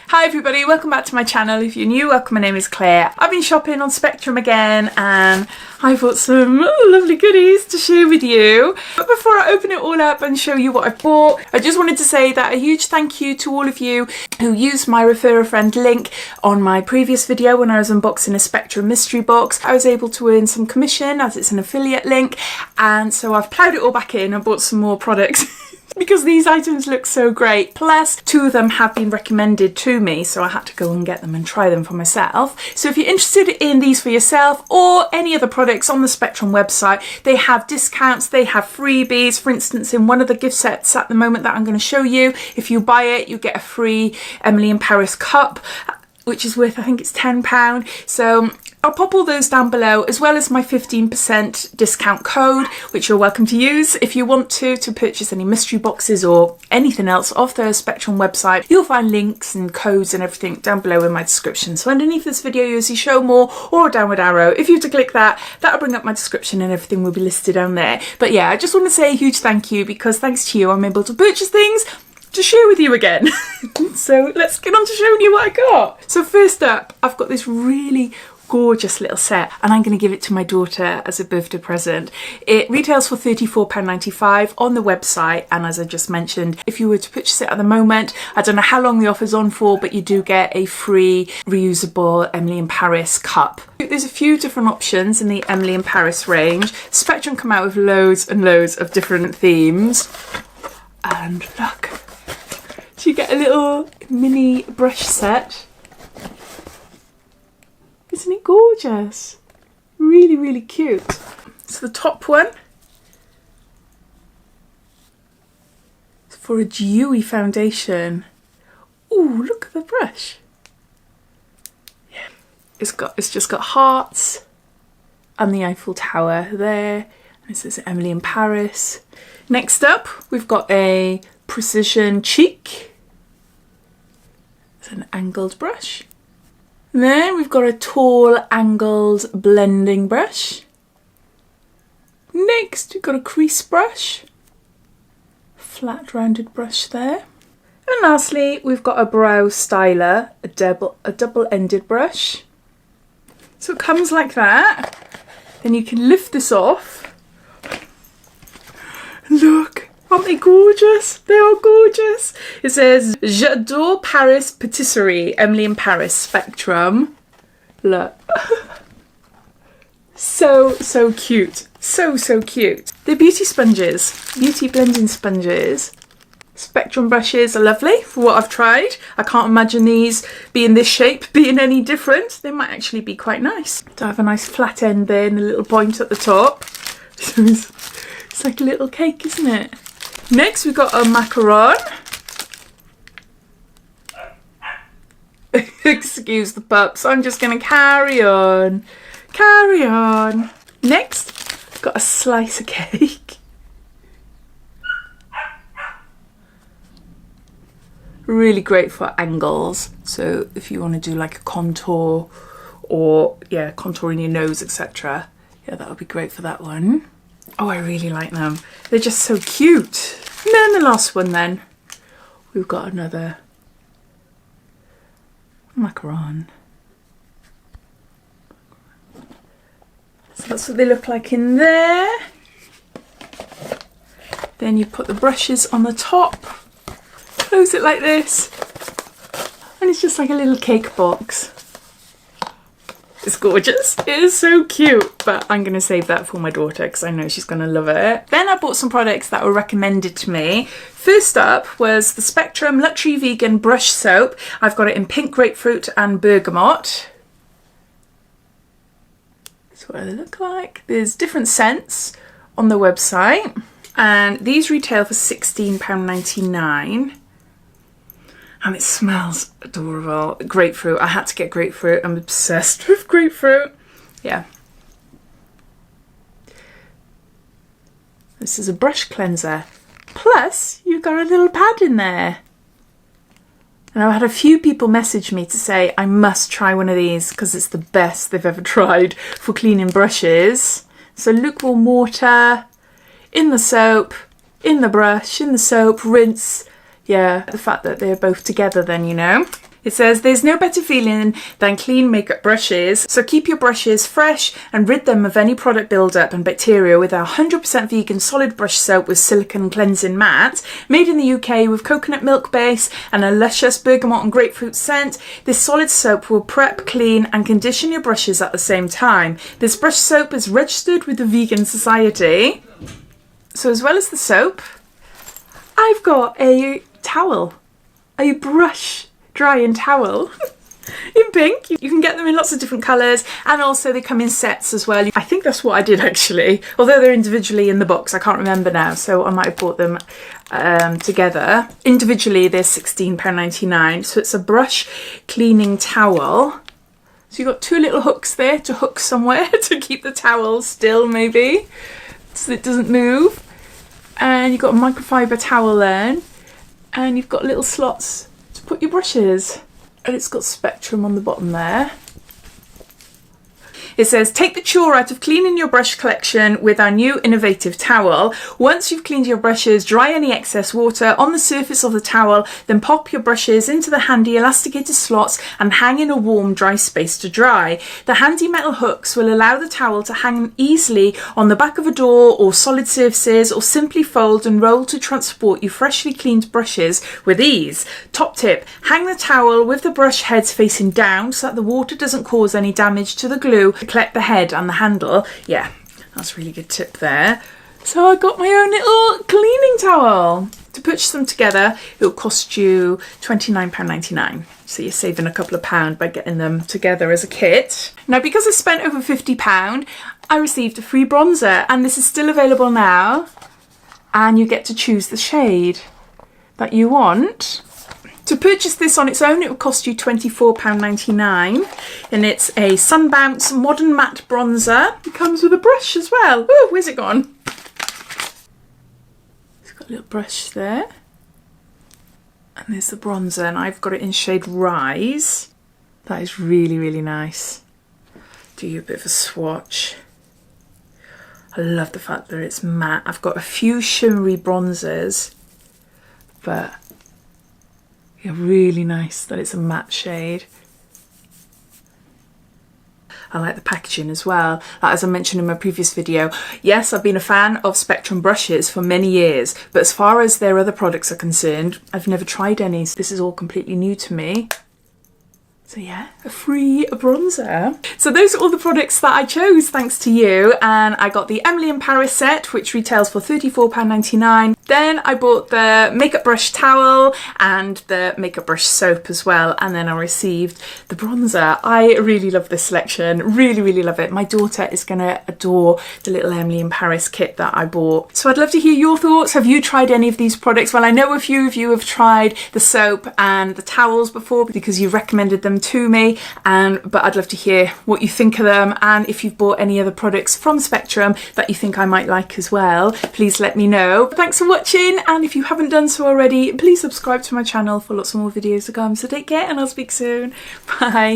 Hi everybody, welcome back to my channel. If you're new, welcome, my name is Claire. I've been shopping on Spectrum again and I bought some lovely goodies to share with you. But before I open it all up and show you what I've bought, I just wanted to say that a huge thank you to all of you who used my refer a friend link on my previous video when I was unboxing a Spectrum mystery box. I was able to earn some commission as it's an affiliate link, and so I've ploughed it all back in and bought some more products. Because these items look so great. Plus, two of them have been recommended to me, so I had to go and get them and try them for myself. So if you're interested in these for yourself or any other products on the Spectrum website, they have discounts, they have freebies. For instance, in one of the gift sets at the moment that I'm going to show you, if you buy it, you get a free Emily in Paris cup, which is worth, I think it's £10. So I'll pop all those down below, as well as my 15% discount code, which you're welcome to use if you want to purchase any mystery boxes or anything else off the Spectrum website. You'll find links and codes and everything down below in my description. So underneath this video you'll see show more or a downward arrow. If you were to click that, that'll bring up my description and everything will be listed down there. But yeah, I just want to say a huge thank you, because thanks to you I'm able to purchase things to share with you again. So let's get on to showing you what I got. So first up, I've got this really gorgeous little set and I'm going to give it to my daughter as a birthday present. It retails for £34.95 on the website, and as I just mentioned, if you were to purchase it at the moment, I don't know how long the offer's on for, but you do get a free reusable Emily in Paris cup. There's a few different options in the Emily in Paris range. Spectrum come out with loads and loads of different themes, and look, so you get a little mini brush set. Isn't it gorgeous? Really, really cute. So the top one is for a dewy foundation. Ooh, look at the brush. Yeah. It's just got hearts and the Eiffel Tower there. And it says Emily in Paris. Next up, we've got a precision cheek. It's an angled brush. Then we've got a tall angled blending brush. Next we've got a crease brush, flat rounded brush there. And lastly we've got a brow styler, a double-ended brush. So it comes like that. Then you can lift this off. Look! Aren't they gorgeous? They are gorgeous. It says, J'adore Paris Patisserie, Emily in Paris, Spectrum. Look. So cute. So cute. They're beauty sponges, beauty blending sponges. Spectrum brushes are lovely for what I've tried. I can't imagine these being this shape being any different. They might actually be quite nice. To have a nice flat end there and a little point at the top. It's like a little cake, isn't it? Next we've got a macaron. Excuse the pups, I'm just going to carry on. Carry on. Next, we've got a slice of cake. Really great for angles. So if you want to do like a contour or, yeah, contouring your nose, etc. Yeah, that would be great for that one. Oh, I really like them. They're just so cute. And then the last one then, we've got another macaron. So that's what they look like in there. Then you put the brushes on the top, close it like this, and it's just like a little cake box. It's gorgeous. It is so cute, but I'm going to save that for my daughter because I know she's going to love it. Then I bought some products that were recommended to me. First up was the Spectrum Luxury Vegan Brush Soap. I've got it in pink grapefruit and bergamot. That's what they look like. There's different scents on the website, and these retail for £16.99. And it smells adorable. Grapefruit. I had to get grapefruit. I'm obsessed with grapefruit. Yeah. This is a brush cleanser. Plus, you've got a little pad in there. And I've had a few people message me to say I must try one of these because it's the best they've ever tried for cleaning brushes. So lukewarm water, in the soap, in the brush, in the soap, rinse. Yeah, the fact that they're both together then, you know. It says, there's no better feeling than clean makeup brushes, so keep your brushes fresh and rid them of any product buildup and bacteria with our 100% vegan solid brush soap with silicone cleansing mat, made in the UK with coconut milk base and a luscious bergamot and grapefruit scent. This solid soap will prep, clean and condition your brushes at the same time. This brush soap is registered with the Vegan Society. So as well as the soap, I've got a towel, a brush drying towel in pink. You can get them in lots of different colours, and also they come in sets as well. I think that's what I did actually, although they're individually in the box. I can't remember now, so I might have bought them together. Individually they're £16.99, so it's a brush cleaning towel. So you've got two little hooks there to hook somewhere to keep the towel still, maybe, so it doesn't move. And you've got a microfiber towel then, and you've got little slots to put your brushes, and it's got Spectrum on the bottom there. It says, take the chore out of cleaning your brush collection with our new innovative towel. Once you've cleaned your brushes, dry any excess water on the surface of the towel, then pop your brushes into the handy elasticated slots and hang in a warm, dry space to dry. The handy metal hooks will allow the towel to hang easily on the back of a door or solid surfaces, or simply fold and roll to transport your freshly cleaned brushes with ease. Top tip, hang the towel with the brush heads facing down so that the water doesn't cause any damage to the glue. Collect the head and the handle. Yeah, that's a really good tip there. So I got my own little cleaning towel. To purchase them together, it'll cost you £29.99. So you're saving a couple of pounds by getting them together as a kit. Now, because I spent over £50, I received a free bronzer, and this is still available now. And you get to choose the shade that you want. To purchase this on its own, it will cost you £24.99, and it's a Sun Bounce Modern Matte Bronzer. It comes with a brush as well. Oh, where's it gone? It's got a little brush there. And there's the bronzer, and I've got it in shade Rise. That is really, really nice. Do you a bit of a swatch. I love the fact that it's matte. I've got a few shimmery bronzers, but yeah, really nice that it's a matte shade. I like the packaging as well. As I mentioned in my previous video, yes, I've been a fan of Spectrum brushes for many years, but as far as their other products are concerned, I've never tried any. So this is all completely new to me. So yeah, a free bronzer. So those are all the products that I chose thanks to you, and I got the Emily in Paris set, which retails for £34.99. Then I bought the makeup brush towel and the makeup brush soap as well, and then I received the bronzer. I really love this selection, really, really love it. My daughter is gonna adore the little Emily in Paris kit that I bought. So I'd love to hear your thoughts. Have you tried any of these products? Well, I know a few of you have tried the soap and the towels before because you recommended them to me, but I'd love to hear what you think of them, and if you've bought any other products from Spectrum that you think I might like as well, please let me know. Thanks for watching, and if you haven't done so already, please subscribe to my channel for lots more videos to come. So take care, and I'll speak soon. Bye.